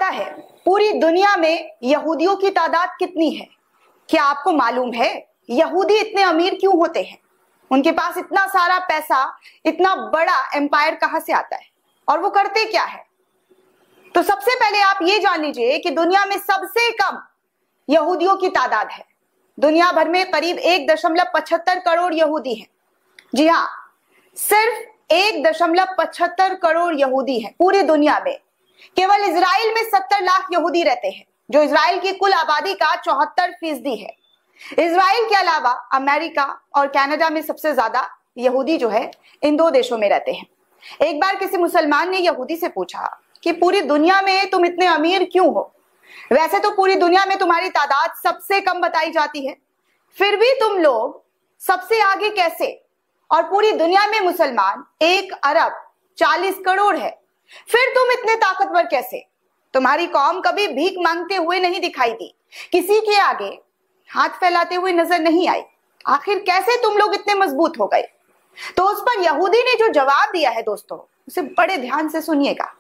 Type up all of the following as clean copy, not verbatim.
पता है पूरी दुनिया में यहूदियों की तादाद कितनी है? क्या आपको मालूम है यहूदी इतने अमीर क्यों होते हैं? उनके पास इतना सारा पैसा, इतना बड़ा एम्पायर कहां से आता है और वो करते क्या है? तो सबसे पहले आप ये जान लीजिए कि दुनिया में सबसे कम यहूदियों की तादाद है। दुनिया भर में करीब 1.75 करोड़ यहूदी हैं। जी हाँ, सिर्फ 1.75 करोड़ यहूदी हैं पूरी दुनिया में। केवल इजराइल में 70 लाख यहूदी रहते हैं, जो इजराइल की कुल आबादी का 74% है। इजराइल के अलावा अमेरिका और कनाडा में सबसे ज्यादा यहूदी जो है इन दो देशों में रहते हैं। एक बार किसी मुसलमान ने यहूदी से पूछा कि पूरी दुनिया में तुम इतने अमीर क्यों हो? वैसे तो पूरी दुनिया में तुम्हारी तादाद सबसे कम बताई जाती है, फिर भी तुम लोग सबसे आगे कैसे? और पूरी दुनिया में मुसलमान 1 अरब 40 करोड़ है, फिर तुम इतने ताकतवर कैसे? तुम्हारी कौम कभी भीख मांगते हुए नहीं दिखाई दी, किसी के आगे हाथ फैलाते हुए नजर नहीं आई। आखिर कैसे तुम लोग इतने मजबूत हो गए? तो उस पर यहूदी ने जो जवाब दिया है दोस्तों, उसे बड़े ध्यान से सुनिएगा।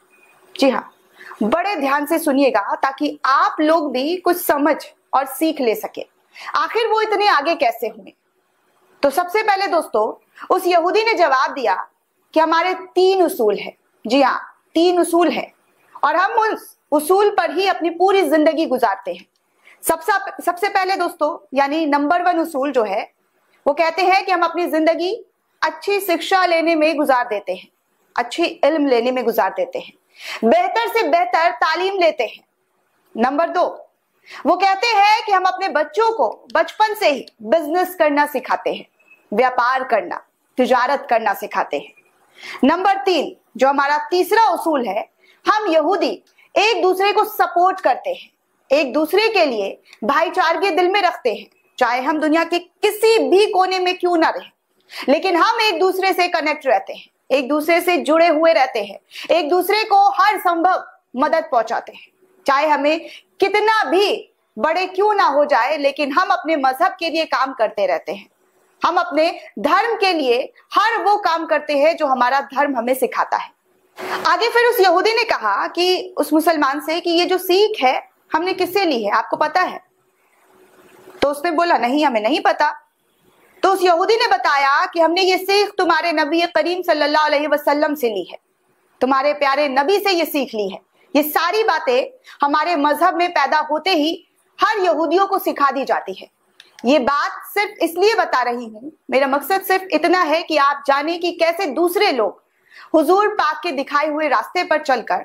जी हाँ, बड़े ध्यान से सुनिएगा ताकि आप लोग भी कुछ समझ और सीख ले सके। आखिर वो इतने आगे कैसे हुए? तो सबसे पहले दोस्तों उस यहूदी ने जवाब दिया कि हमारे 3 उसूल है। जी हाँ, 3 उसूल है और हम उस उसूल पर ही अपनी पूरी जिंदगी गुजारते हैं। सबसे पहले दोस्तों यानी नंबर 1 उसूल जो है वो कहते हैं कि हम अपनी जिंदगी अच्छी शिक्षा लेने में गुजार देते हैं, अच्छी इल्म लेने में गुजार देते हैं, बेहतर से बेहतर तालीम लेते हैं। नंबर 2 वो कहते हैं कि हम अपने बच्चों को बचपन से ही बिजनेस करना सिखाते हैं, व्यापार करना, तिजारत करना सिखाते हैं। नंबर 3 जो हमारा तीसरा उसूल है, हम यहूदी एक दूसरे को सपोर्ट करते हैं, एक दूसरे के लिए भाईचारे दिल में रखते हैं। चाहे हम दुनिया के किसी भी कोने में क्यों ना रहें, लेकिन हम एक दूसरे से कनेक्ट रहते हैं, एक दूसरे से जुड़े हुए रहते हैं, एक दूसरे को हर संभव मदद पहुंचाते हैं। चाहे हमें कितना भी बड़े क्यों ना हो जाए, लेकिन हम अपने मजहब के लिए काम करते रहते हैं। हम अपने धर्म के लिए हर वो काम करते हैं जो हमारा धर्म हमें सिखाता है। आगे फिर उस यहूदी ने कहा कि उस मुसलमान से कि ये जो सीख है हमने किससे ली है, आपको पता है? तो उसने बोला नहीं, हमें नहीं पता। तो उस यहूदी ने बताया कि हमने ये सीख तुम्हारे नबी करीम सल्लल्लाहु अलैहि वसल्लम से ली है, तुम्हारे प्यारे नबी से ये सीख ली है। ये सारी बातें हमारे मजहब में पैदा होते ही हर यहूदियों को सिखा दी जाती है। ये बात सिर्फ इसलिए बता रही हूं, मेरा मकसद सिर्फ इतना है कि आप जाने कि कैसे दूसरे लोग हुजूर पाक के दिखाए हुए रास्ते पर चलकर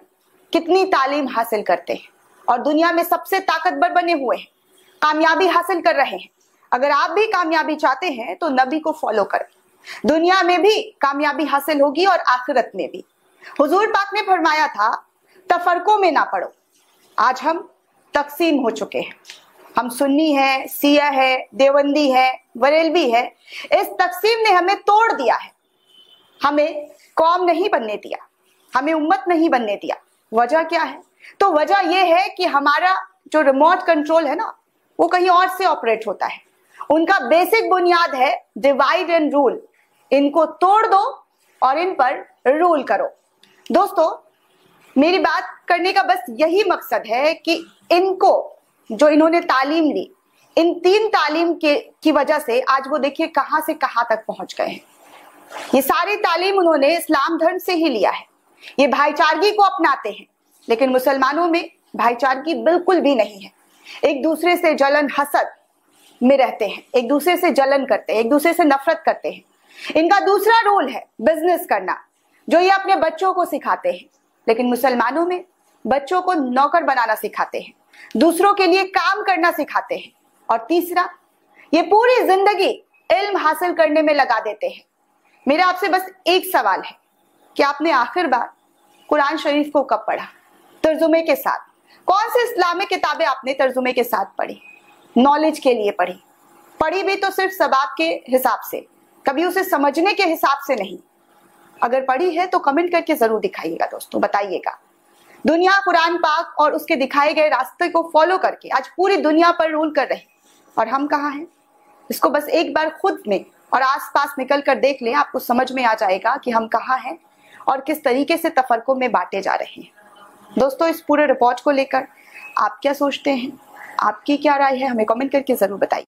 कितनी तालीम हासिल करते हैं और दुनिया में सबसे ताकतवर बने हुए हैं, कामयाबी हासिल कर रहे हैं। अगर आप भी कामयाबी चाहते हैं तो नबी को फॉलो करें, दुनिया में भी कामयाबी हासिल होगी और आखिरत में भी। हुजूर पाक ने फरमाया था तफरकों में ना पड़ो। आज हम तकसीम हो चुके हैं, हम सुन्नी है, सिया है, देवबंदी है, बरेलवी है। इस तकसीम ने हमें तोड़ दिया है, हमें कौम नहीं बनने दिया, हमें उम्मत नहीं बनने दिया। वजह क्या है? तो वजह यह है कि हमारा जो रिमोट कंट्रोल है ना, वो कहीं और से ऑपरेट होता है। उनका बेसिक बुनियाद है डिवाइड एंड रूल। इनको तोड़ दो और इन पर रूल करो। दोस्तों मेरी बात करने का बस यही मकसद है कि इनको जो इन्होंने तालीम ली, इन 3 तालीम की वजह से आज वो देखिए कहां से कहां तक पहुंच गए हैं। ये सारी तालीम उन्होंने इस्लाम धर्म से ही लिया है। ये भाईचारगी को अपनाते हैं, लेकिन मुसलमानों में भाईचारगी बिल्कुल भी नहीं है। एक दूसरे से जलन हसद में रहते हैं, एक दूसरे से जलन करते हैं, एक दूसरे से नफरत करते हैं। इनका दूसरा रोल है बिजनेस करना, जो ये अपने बच्चों को सिखाते हैं। लेकिन मुसलमानों में बच्चों को नौकर बनाना सिखाते हैं, दूसरों के लिए काम करना सिखाते हैं। और तीसरा, ये पूरी जिंदगी इल्म हासिल करने में लगा देते हैं। मेरा आपसे बस एक सवाल है कि आपने आखिर बार कुरान शरीफ को कब पढ़ा? तर्जुमे के साथ। कौन सी इस्लामिक किताबें आपने तर्जुमे के साथ पढ़ी? नॉलेज के लिए पढ़ी भी तो सिर्फ सवाब के हिसाब से, कभी उसे समझने के हिसाब से नहीं। अगर पढ़ी है तो कमेंट करके जरूर दिखाइएगा दोस्तों, बताइएगा। दुनिया कुरान पाक और उसके दिखाए गए रास्ते को फॉलो करके आज पूरी दुनिया पर रूल कर रही, और हम कहाँ हैं? इसको बस एक बार खुद में और आसपास निकल कर देख लें, आपको समझ में आ जाएगा कि हम कहाँ हैं और किस तरीके से तफरकों में बांटे जा रहे हैं। दोस्तों, इस पूरे रिपोर्ट को लेकर आप क्या सोचते हैं? आपकी क्या राय है? हमें कमेंट करके जरूर बताइए।